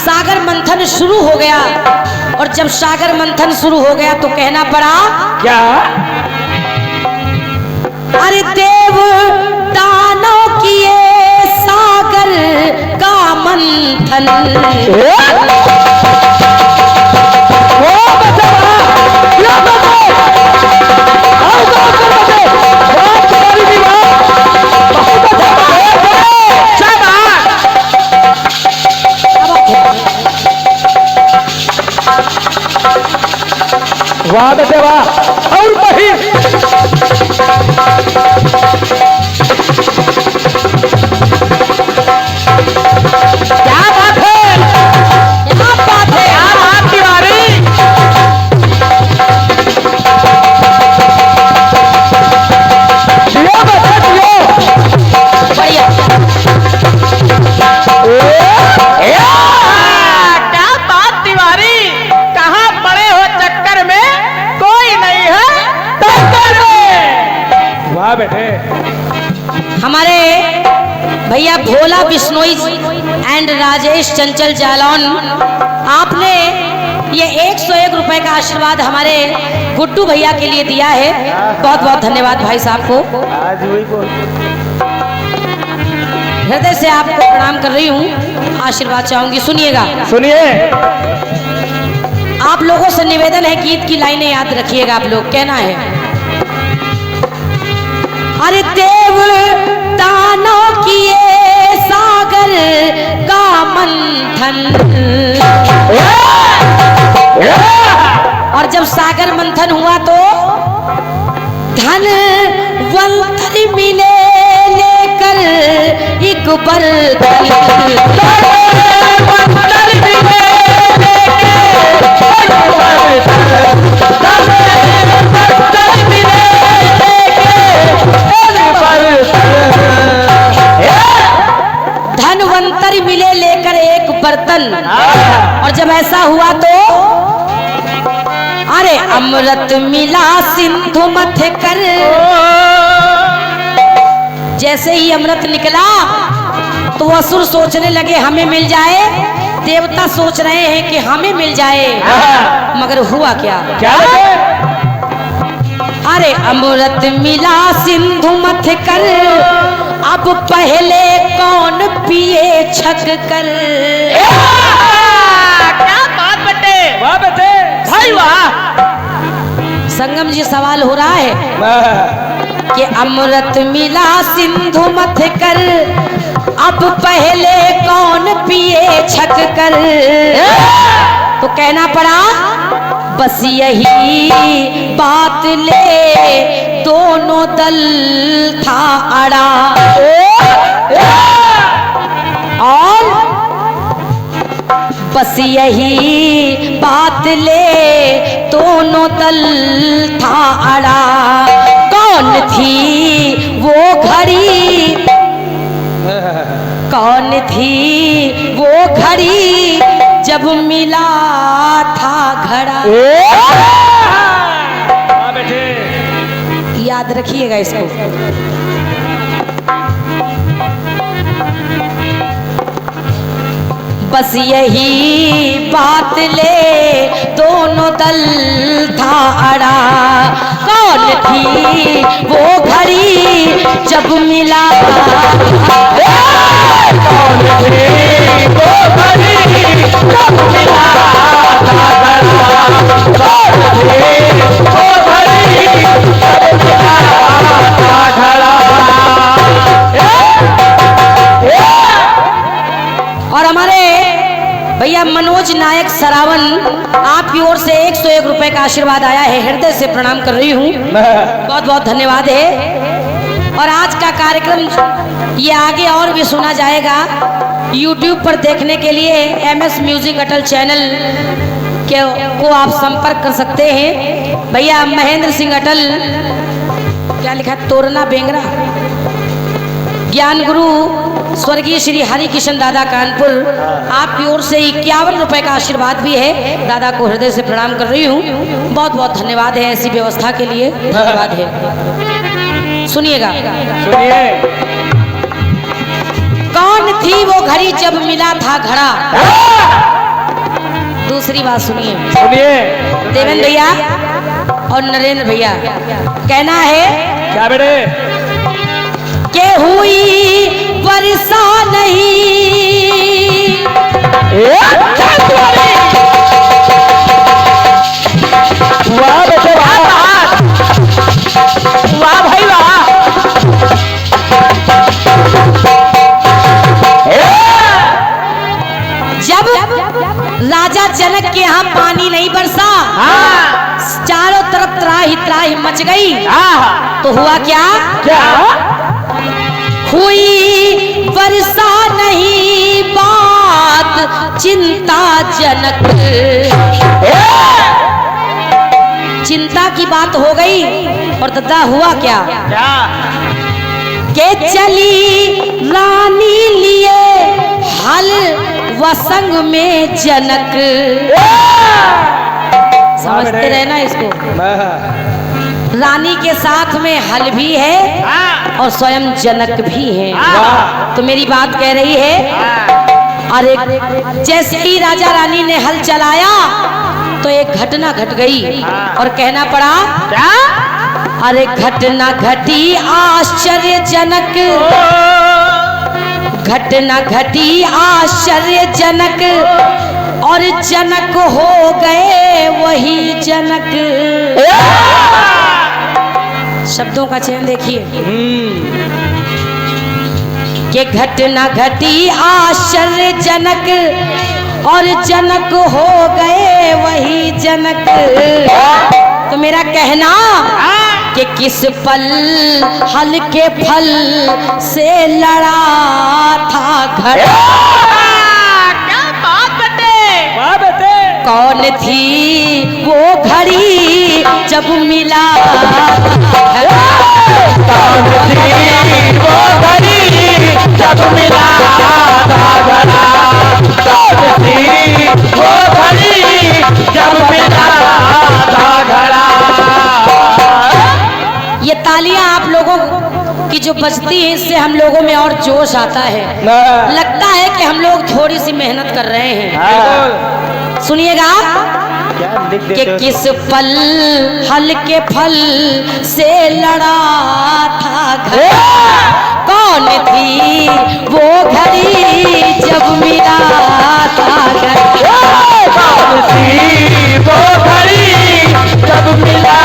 सागर मंथन शुरू हो गया। और जब सागर मंथन शुरू हो गया तो कहना पड़ा क्या? अरे देव दानों किए सागर का मंथन। वाह बेटे वाह, और नहीं क्या बात है, क्या बात है यार आप तिवारी। दियो बेटे दियो, बढ़िया। क्या बात तिवारी, कहाँ पड़े हो चक्कर में, कोई नहीं है टक्कर में। वाह बेटे। हमारे भैया भोला बिश्नोई एंड राजेश चंचल जालौन, आपने ये 101 रुपए का आशीर्वाद हमारे गुड्डू भैया के लिए दिया है। बहुत बहुत धन्यवाद भाई साहब को। आज वही बोल, हृदय से आपको प्रणाम कर रही हूँ, आशीर्वाद चाहूंगी। सुनिएगा, सुनिए। आप लोगों से निवेदन है, गीत की लाइनें याद रखिएगा आप लोग। कहना है, अरे देव दानों किए सागर का मंथन। और जब सागर मंथन हुआ तो धन वंतर मिले लेकर एक बर्तन। धनवंतरी मिले लेकर एक बर्तन। और जब ऐसा हुआ तो अरे अमृत मिला सिंधु मथ कर। जैसे ही अमृत निकला तो असुर सोचने लगे हमें मिल जाए, देवता सोच रहे हैं कि हमें मिल जाए, मगर हुआ क्या? क्या? अरे अमृत मिला सिंधु मथ कर, अब पहले कौन पिए छक कर। क्या बात बेटे, वाह बेटे भाई वाह। संगम जी सवाल हो रहा है कि अमृत मिला सिंधु मथ कर, अब पहले कौन पिए छक कर। तो कहना पड़ा बस यही बात ले दोनों दल था अड़ा। और बस यही बात ले दोनों दल था अड़ा। कौन थी वो घड़ी, कौन थी वो घड़ी जब मिला था घड़ा। बेटे याद रखिएगा इसको। बस यही बात ले दोनों दल था अड़ा। कौन थी वो घड़ी जब मिला, कौन थी वो घड़ी जब मिला था घड़ा। कौन थी वो घड़ी जब मिला था घड़ा। और हमारे भैया मनोज नायक सरावन, आपकी ओर से 101 रुपए का आशीर्वाद आया है, हृदय से प्रणाम कर रही हूँ। बहुत बहुत धन्यवाद है। और आज का कार्यक्रम ये आगे और भी सुना जाएगा। YouTube पर देखने के लिए MS म्यूजिक अटल चैनल को आप संपर्क कर सकते हैं। भैया महेंद्र सिंह अटल, क्या लिखा है, तोरना बेंगरा, ज्ञान गुरु स्वर्गीय श्री हरि किशन दादा कानपुर, आपकी ओर से 51 रुपए का आशीर्वाद भी है। दादा को हृदय से प्रणाम कर रही हूँ। बहुत बहुत धन्यवाद है, ऐसी व्यवस्था के लिए धन्यवाद है। सुनिएगा, सुनिए। कौन थी वो घड़ी जब मिला था घड़ा। तीसरी बात सुनिए, सुनिए देवेंद्र भैया और नरेंद्र भैया, कहना है क्या बेटे? कि हुई वर्षा नहीं, वाह बेटे वाह, वाह भाई वाह। जब राजा जनक के यहाँ पानी नहीं बरसा, हाँ चारों तरफ त्राही त्राही मच गई, हाँ तो हुआ क्या? क्या? हुई वर्षा नहीं, बात चिंताजनक, चिंता की बात हो गई। और दादा हुआ क्या? क्या? के चली रानी लिए हल वसंग में जनक, समझते रहना इसको। रानी के साथ में हल भी है और स्वयं जनक भी है। तो मेरी बात कह रही है, अरे जैसे ही राजा रानी ने हल चलाया तो एक घटना घट गई और कहना पड़ा क्या? अरे घटना घटी आश्चर्यजनक, घटना घटी आश्चर्यजनक, और जनक हो गए वही जनक। शब्दों का चयन देखिए कि घटना घटी आश्चर्यजनक और जनक हो गए वही जनक। तो मेरा कहना कि किस पल हल के फल से लड़ा था घड़ा, क्या बात बेटे? वाह बेटे। कौन थी वो घड़ी जब मिला घड़ा, कौन थी वो घड़ी जब मिला था घड़ा, कौन थी वो घड़ी जब मिला था घड़ा। ये तालियां आप लोगों की जो बजती है इससे हम लोगों में और जोश आता है, लगता है कि हम लोग थोड़ी सी मेहनत कर रहे हैं। सुनिएगा कि किस पल हल के फल से लड़ा था घड़ा, कौन थी वो घड़ी जब मिला था घड़ा, कौन थी वो घड़ी जब मिला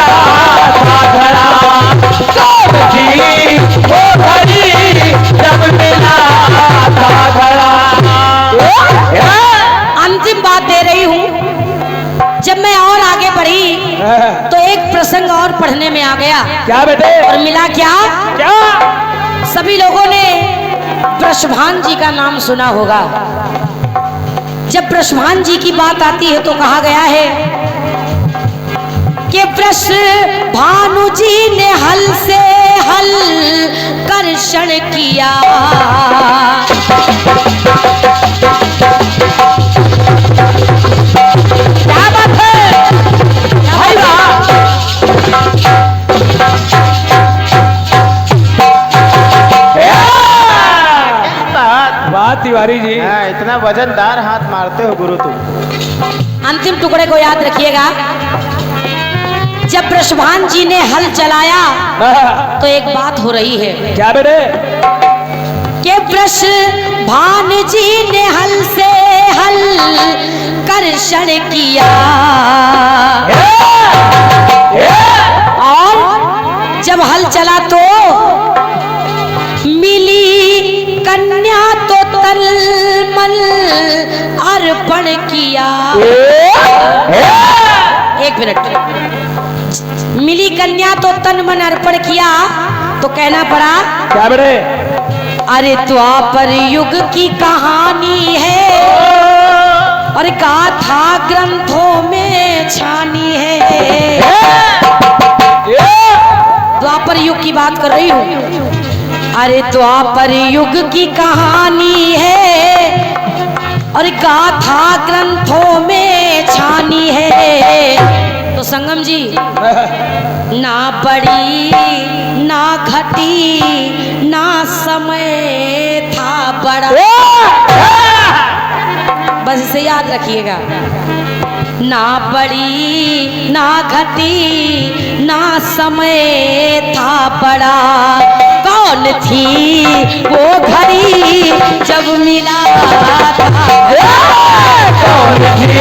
था घड़ा, कौन थी वो घड़ी जब मिला था घड़ा। अंतिम बात दे रही हूँ, जब मैं और आगे बढ़ी तो एक प्रसंग और पढ़ने में आ गया। क्या बेटे? और मिला क्या? क्या? सभी लोगों ने वृषभान जी का नाम सुना होगा। जब वृषभान जी की बात आती है तो कहा गया है कि वृषभानु जी ने हल से हल कर्षण किया, क्या बात है भाई वाह। वाह तिवारी जी, इतना वजनदार हाथ मारते हो गुरु तुम। अंतिम टुकड़े को याद रखिएगा। जब वृषभान जी ने हल चलाया तो एक बात हो रही है क्या बेटे? कि वृषभान जी ने हल से हल कर्षण किया, और जब हल चला तो मिली कन्या तो तलमल अर्पण किया। एक मिनट, मिली कन्या तो तन मन अर्पण किया तो कहना पड़ा क्या बेटे? अरे द्वापर युग की कहानी है और गाथा ग्रंथों में छानी है। द्वापर युग की बात कर रही हूँ। अरे द्वापर युग की कहानी है और गाथा ग्रंथों में छानी है। तो संगम जी, ना बड़ी ना घटी ना समय था बड़ा, बस इसे याद रखिएगा। ना बड़ी ना घटी ना समय था बड़ा, कौन थी वो घड़ी जब मिला था। कौन थी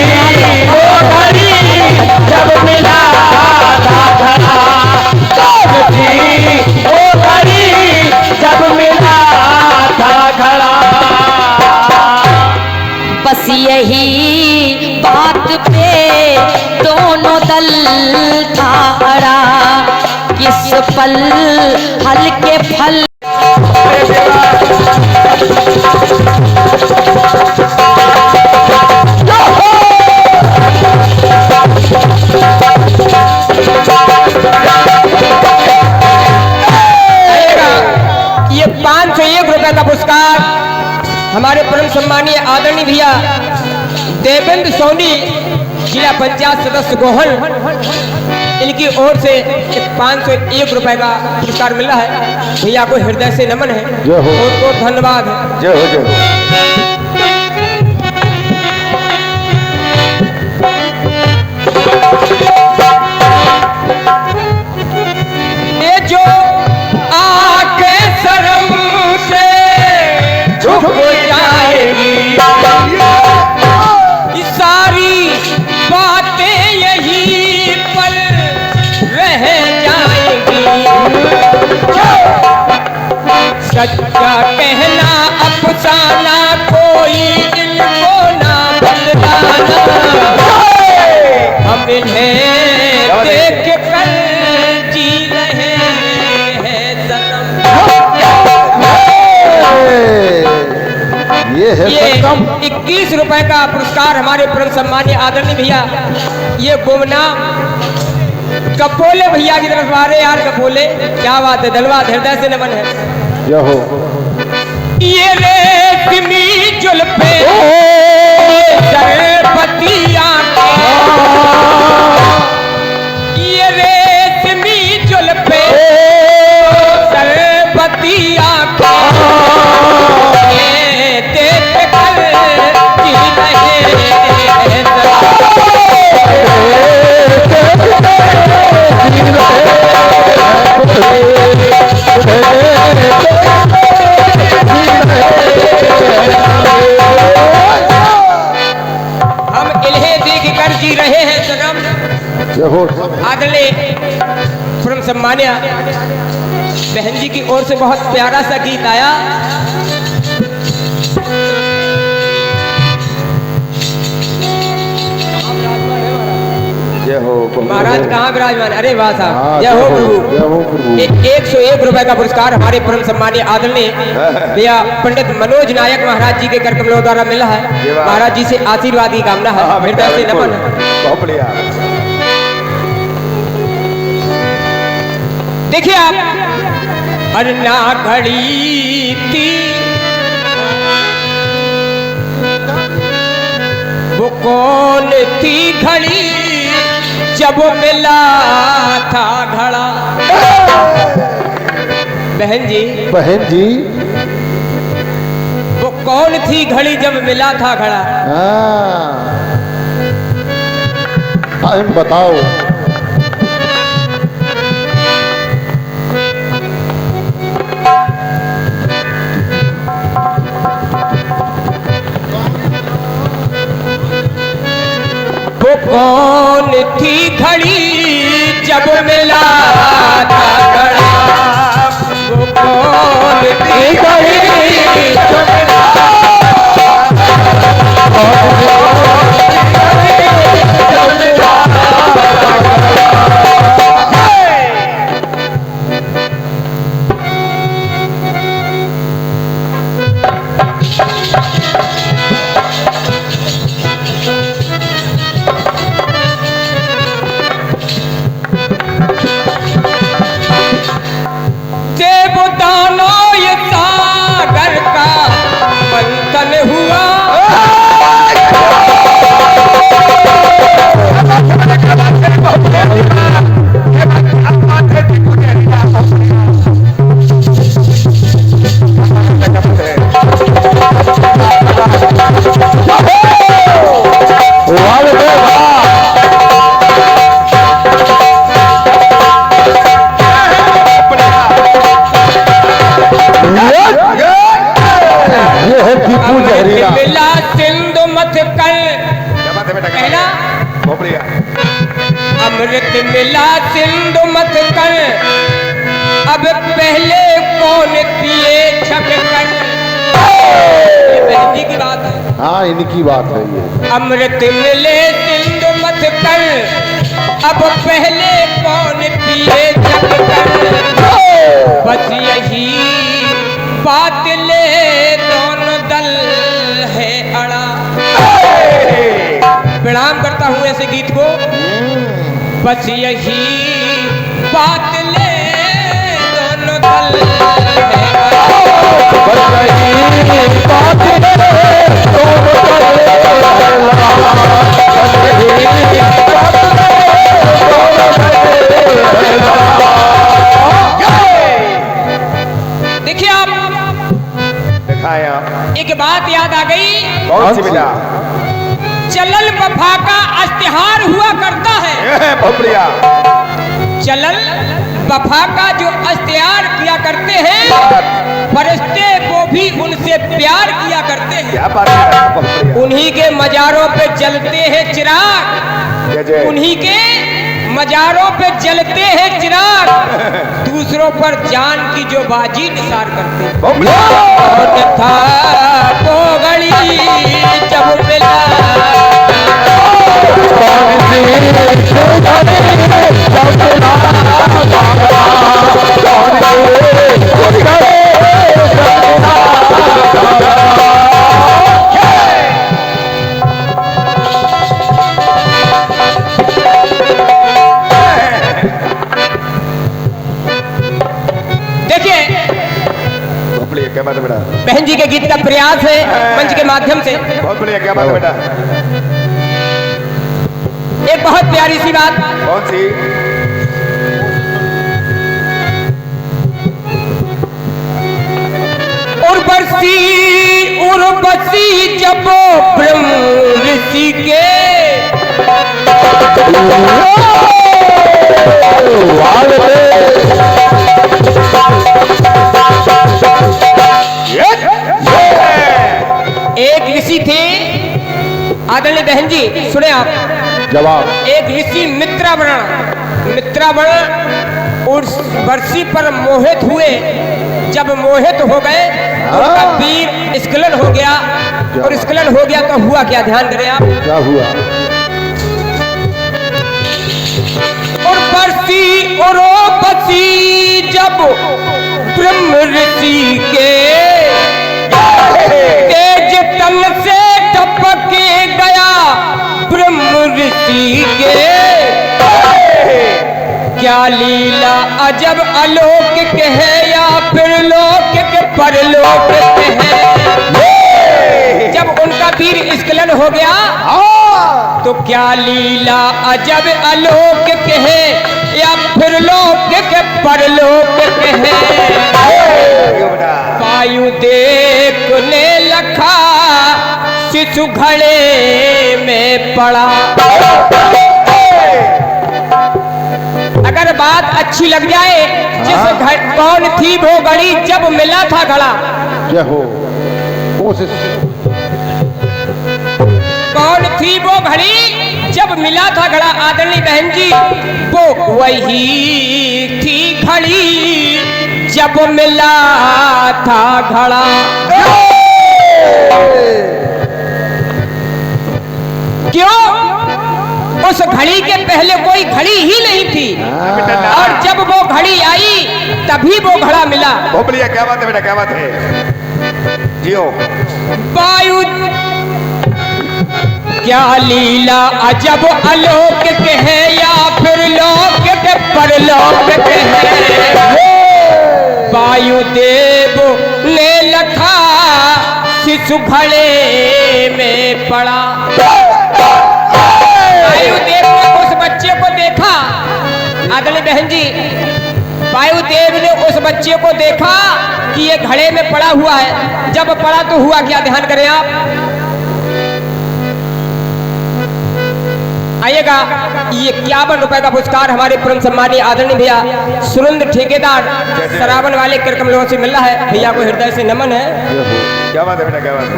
वो घड़ी जब मिला था घड़ा, कौन थी वो घड़ी जब मिला था घड़ा। बस यही बात पे दोनों दल था अड़ा, किस पल हल्के फल। ये 501 रुपए का पुरस्कार हमारे परम सम्मानीय आदरणीय भैया देवेंद्र सोनी जिला पंचायत सदस्य गोहन, इनकी ओर से 501 रुपए का पुरस्कार मिला है। भैया को हृदय से नमन है, बहुत बहुत धन्यवाद है। जय हो जय हो। ये जो आके शर्म से झुक जाएगी, ये सारी बातें यही पर रह जाएगी। सच्चा कहना अफसाना कोई इनको ना बदलाना, हम इन्हें देख कर जी रहे हैं सनम। ये है ये सनम। 21 रुपए का पुरस्कार हमारे परम सम्मानीय आदरणीय भैया ये गुमनाम कपोले भैया की तरफ आ रहे यार। कपोले क्या बात है, धन्यवाद, हृदय से नमन है। जय हो। ये रेशमी जुल्फे सरबती आंखें, ये रेशमी जुल्फे सरबती आंखें, ये देख कर जी रहे हैं हम इन्हें देख कर जी रहे हैं सनम। जय हो। आदरणीय परम सम्मान्य बहन जी की ओर से बहुत प्यारा सा गीत आया। जय हो महाराज कहाँ विराजमान? अरे वाह साहब, हाँ, जय हो प्रभु। जय हो प्रभु। 101 रुपए का पुरस्कार हमारे परम सम्मानीय आदरणीय भैया पंडित मनोज नायक महाराज जी के कर कमलों द्वारा मिला है। महाराज जी से आशीर्वाद की कामना है, हृदय से नमन है। बहुत बढ़िया। देखिए आप, अन्ना घड़ी थी वो कौन थी घड़ी जब मिला था घड़ा। बहन जी वो कौन थी घड़ी जब मिला था घड़ा। टाइम बताओ। वो कौन थी घड़ी जब मिला था घड़ा, वो कौन थी घड़ी जब मिला कर। क्या बात है बेटा? पहला बहुत बढ़िया। अमृत मिला सिंधु मत कर, अब पहले कौन पिए छक कर। ये बहन जी की बात है। हाँ, इनकी बात है ये। अमृत मिले सिंधु मत कर, अब पहले कौन पिए छक कर। बस यही बात ले दोनों दल है अड़ा। प्रणाम करता हूँ ऐसे गीत को। बस यही बात ले दोनों दल है देखिए आप, दिखाए आप। एक बात याद आ गई। कौन सी बेटा? चलल वफा का इश्तिहार हुआ करता है। बहुत बढ़िया। चलल वफा का जो इश्तिहार किया करते हैं, फरिश्ते वो भी उनसे प्यार किया करते हैं। क्या बात है? बहुत बढ़िया। उन्हीं के मजारों पे जलते हैं चिराग, जय जय। उन्हीं के मजारों पे जलते हैं चिराग, दूसरों पर जान की जो बाजी निसार करते हैं। बहुत बढ़िया। और था वो घड़ी जब मिला, क्या बात है बेटा? बहन जी के गीत का प्रयास है मंच के माध्यम से। बहुत बढ़िया। क्या बात है बेटा? एक बहुत प्यारी सी बात। कौन सी? उर्वशी जब ब्रह्म ऋषि के, एक ऋषि थे आदरणीय बहन जी, सुने आप। जवाब। एक ऋषि मित्रावरण उस वर्षी पर मोहित हुए। जब मोहित हो गए उनका वीर स्खलन हो गया, और स्खलन हो गया तो हुआ क्या, ध्यान करें आप। क्या हुआ? और बसी जब ब्रह्म ऋषि के, तेज तल से टपक गया ब्रह्म ऋषि के। क्या लीला अजब अलौकिक है, या फिर लौकिक परलौकिक है। जब उनका वीर स्खलन हो गया तो क्या लीला अजब अलौकिक है, या फिर लौकिक परलौकिक है। वायु देखने लखा शिशु घड़े में पड़ा। अगर बात अच्छी लग जाए, जिस कौन थी वो घड़ी जब मिला था घड़ा। क्या हो? कोशिश। कौन थी वो घड़ी जब मिला था घड़ा। आदरणीय बहन जी, वो वही थी घड़ी जब मिला था घड़ा। क्यों? उस घड़ी के पहले कोई घड़ी ही नहीं थी, और जब वो घड़ी आई तभी वो घड़ा मिला। बहुत बढ़िया। क्या बात है बेटा? क्या बात है? जियो। वायु क्या लीला अजब अलौकिक है, या फिर लौकिक परलौकिक है। वायुदेव ने लखा शिशु घड़े में पड़ा। वायुदेव ने उस बच्चे को देखा। आदरणीय बहन जी, वायुदेव ने उस बच्चे को देखा कि ये घड़े में पड़ा हुआ है। जब पड़ा तो हुआ क्या, ध्यान करें आप। आइएगा, ये 51 रुपए का पुरस्कार हमारे परम सम्मानीय आदरणीय भैया सुरेंद्र ठेकेदार सरावन वाले करकमलों से मिल रहा है। भैया को हृदय से नमन है। क्या बात है बेटा? क्या बात है?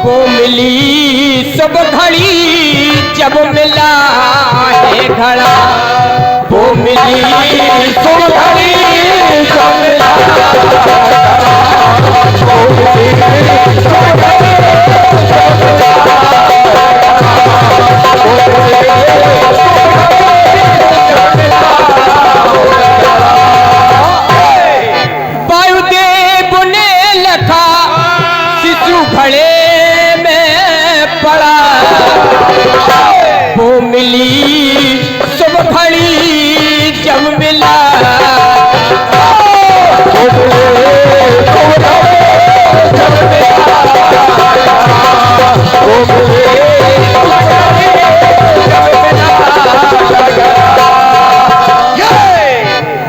वो मिली सब घड़ी जब मिला है घड़ा, वो मिली सब घड़ी जब मिला वायुदेव ने लिखा शिशु घड़े में पड़ा, वो मिली सब घड़ी जब मिला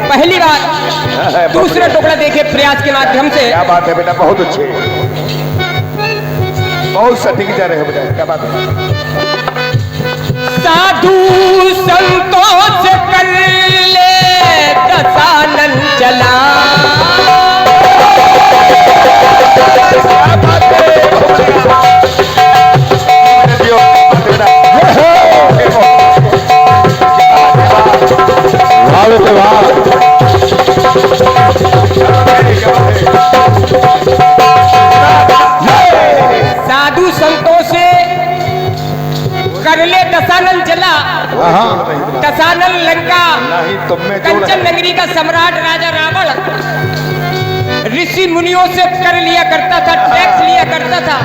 पहली बात। दूसरा टुकड़ा देखे प्रयास के माध्यम से। क्या बात है बेटा, बहुत अच्छे, बहुत सटीक जा रहे हो बेटा, क्या बात है। साधु संतोष कर ले दशानन चला, साधु संतों से कर ले दशानन चला। दशानन लंका कंचन नगरी का सम्राट राजा रावण ऋषि मुनियों से कर लिया करता था, टैक्स लिया करता था,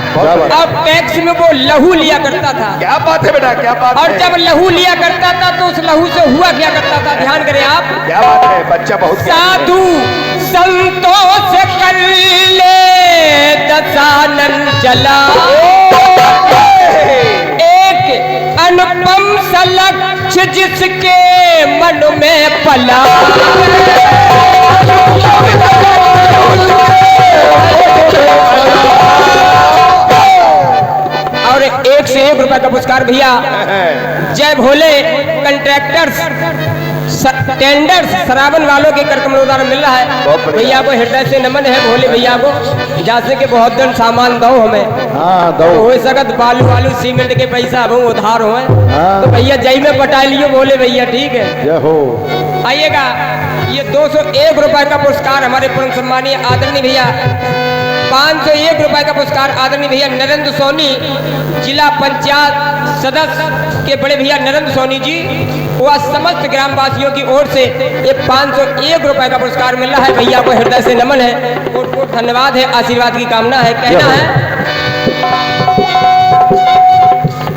और टैक्स में वो लहू लिया करता था। क्या बात है बेटा, क्या बात और है। जब लहू लिया करता था तो उस लहू से हुआ क्या करता था, ध्यान करें आप। क्या बात है, बच्चा बहुत साधु संतों से कर ले दशानन चला, एक अनुपम सा लक्ष्य जिसके मन में पला, और 1 से 1 रुपए का पुरस्कार भैया जय भोले कंट्रैक्टर्स टेंडर्स सरावन वालों के कर कमलों द्वारा मिल रहा है। भैया को हृदय से नमन है भोले भैया को, जैसे कि बहुत दिन सामान दो हमें। हाँ दो हो सकत बालू वालू सीमेंट के पैसा अब उधार हो, तो भैया जय में पटा लियो भोले भैया, ठीक है। जय हो। आइएगा, ये 201 रुपए का पुरस्कार हमारे परम सम्मानीय आदरणीय भैया, 501 रुपए का पुरस्कार आदरणीय भैया नरेंद्र सोनी, जिला पंचायत सदस्य के बड़े भैया नरेंद्र सोनी जी व समस्त ग्रामवासियों की ओर से ये 501 रुपए का पुरस्कार मिल रहा है। भैया को हृदय से नमन है, कोट कोट धन्यवाद है, आशीर्वाद की कामना है। कहना है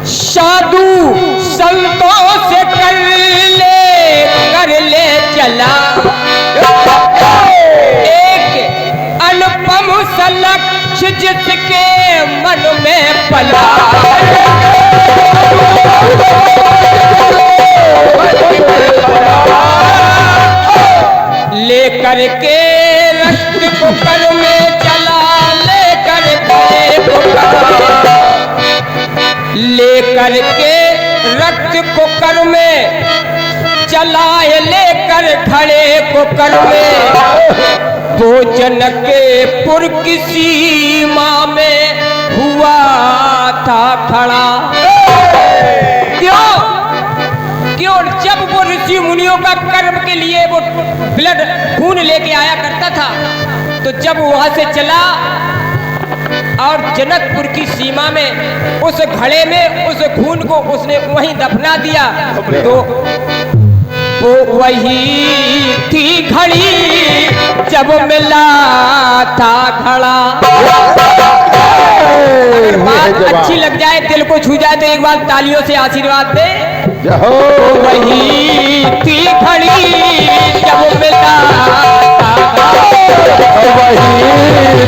साधु संतों से कर ले चला, एक अनुपम सा लक्ष्य जिसके मन में पला, लेकर के रक्त को कर में चला, लेकर के रक्त को कर में चलाए, लेकर खड़े को कर में भोजन के पुर की सीमा में हुआ था खड़ा। क्यों? जब वो ऋषि मुनियों का कर्म के लिए वो ब्लड खून लेके आया करता था, तो जब वहां से चला और जनकपुर की सीमा में उस घड़े में उस खून को उसने वहीं दफना दिया, तो वो वही थी घड़ी जब मिला था घड़ा। अगर बात अच्छी लग जाए, दिल को छू जाए, तो एक बार तालियों से आशीर्वाद दे। वही थी घड़ी जब मिला था, वही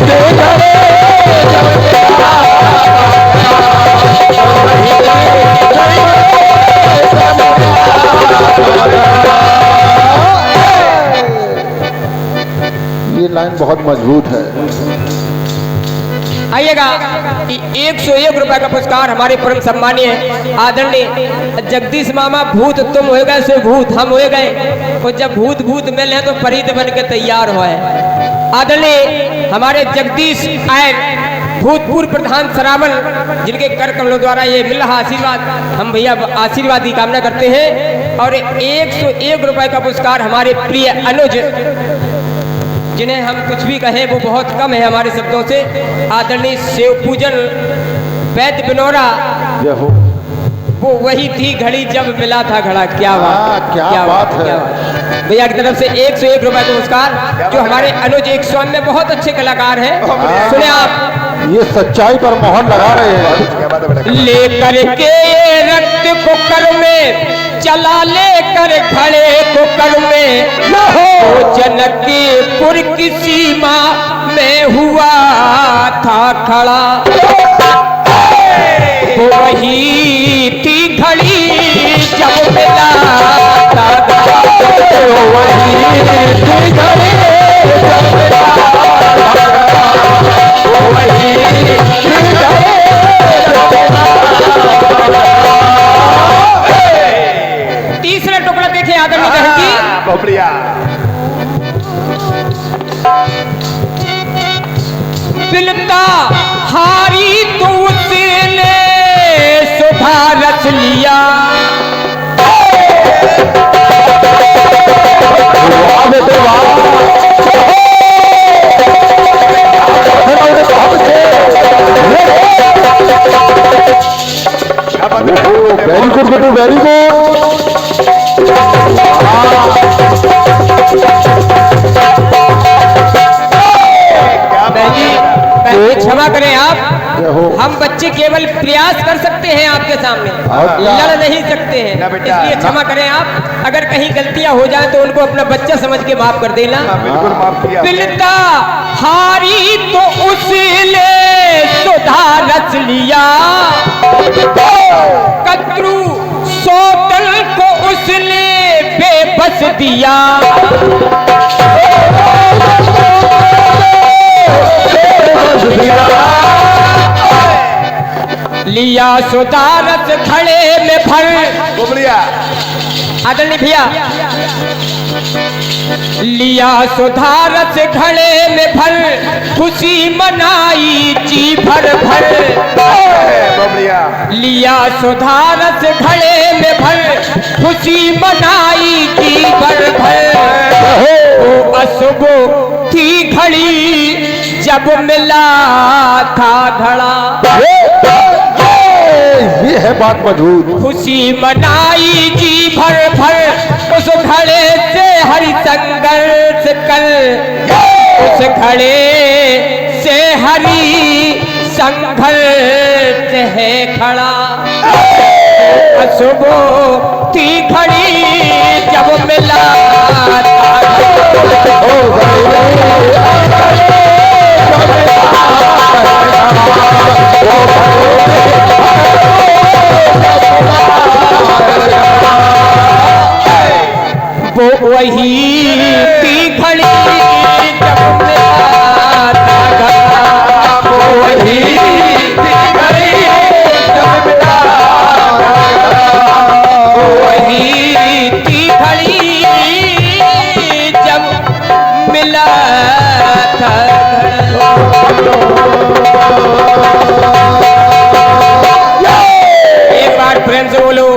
थी घड़ी ये लाइन बहुत मजबूत है। आइएगा, 101 रुपए का पुरस्कार हमारे परम सम्मानीय आदरणीय जगदीश मामा, भूत तुम हो गए सो भूत हम हो गए, और जब भूत भूत मिले तो परित बन के तैयार हो। आदरणीय हमारे जगदीश आए भूतपूर्व प्रधान सरावल, जिनके कर कमलों द्वारा ये मिल रहा आशीर्वाद, हम भैया आशीर्वाद की कामना करते हैं। और 101 रुपए का पुरस्कार हमारे प्रिय अनुज, जिन्हें हम कुछ भी कहें वो बहुत कम है हमारे शब्दों से, आदरणीय शिव पूजन वैद्य बिनौरा, जय हो। वो वही थी घड़ी जब मिला था घड़ा। क्या बात, क्या बात है। भैया की तरफ से 101 रुपए का पुरस्कार, जो हमारे अनुज एक स्वयं में बहुत अच्छे कलाकार हैं। सुने आप, ये सच्चाई पर मोहर लगा रहे हैं। क्या बात है बेटा? लेकर के रक्त को कर में चला, लेकर खड़े को कर में तो जनकपुर की सीमा में हुआ था खड़ा। वो वही थी घड़ी जब मिला था, वही थी घड़ी जब मिला था, वही थी घड़ी जब मिला। तीसरा टुकड़ा देखे आदरणीय बहन जी। बबलिया बिलता हारी तो उसने सुधा रच लिया, वेरी गुड बेटू, वेरी गुड। क्षमा करें आप, जय हो। हम बच्चे केवल प्रयास कर सकते हैं आपके सामने, और क्या? लड़ नहीं सकते हैं। ना बेटा। इसलिए क्षमा करें आप, अगर कहीं गलतियां हो जाए तो उनको अपना बच्चा समझ के माफ कर देना। बिल्कुल माफ किया। बिलता हारी तो उसने सुधा रच लिया, कद्रू सोतल को उसने बेबस दिया। लिया सुधारत खड़े में भर, बबलिया आदरणीय भैया, लिया सुधारत घड़े में भर, खुशी मनाई जी भर भर। बबलिया लिया सुधारत घड़े में भर, खुशी मनाई जी भर भर। वो अशुभो थी घड़ी जब मिला था घड़ा, ये है बात मजबूत। खुशी मनाई जी भर भर। उस घड़े से हरि संघर्ष कर, उस घड़े से हरि संघर्ष है खड़ा। अशुभो थी घड़ी जब मिला था वो वही थी घड़ी जब मिला था घड़ा, वो वही थी घड़ी जब मिला था घड़ा, वो वही थी घड़ी जब मिला था घड़ा। एक बार प्रेम से बोलो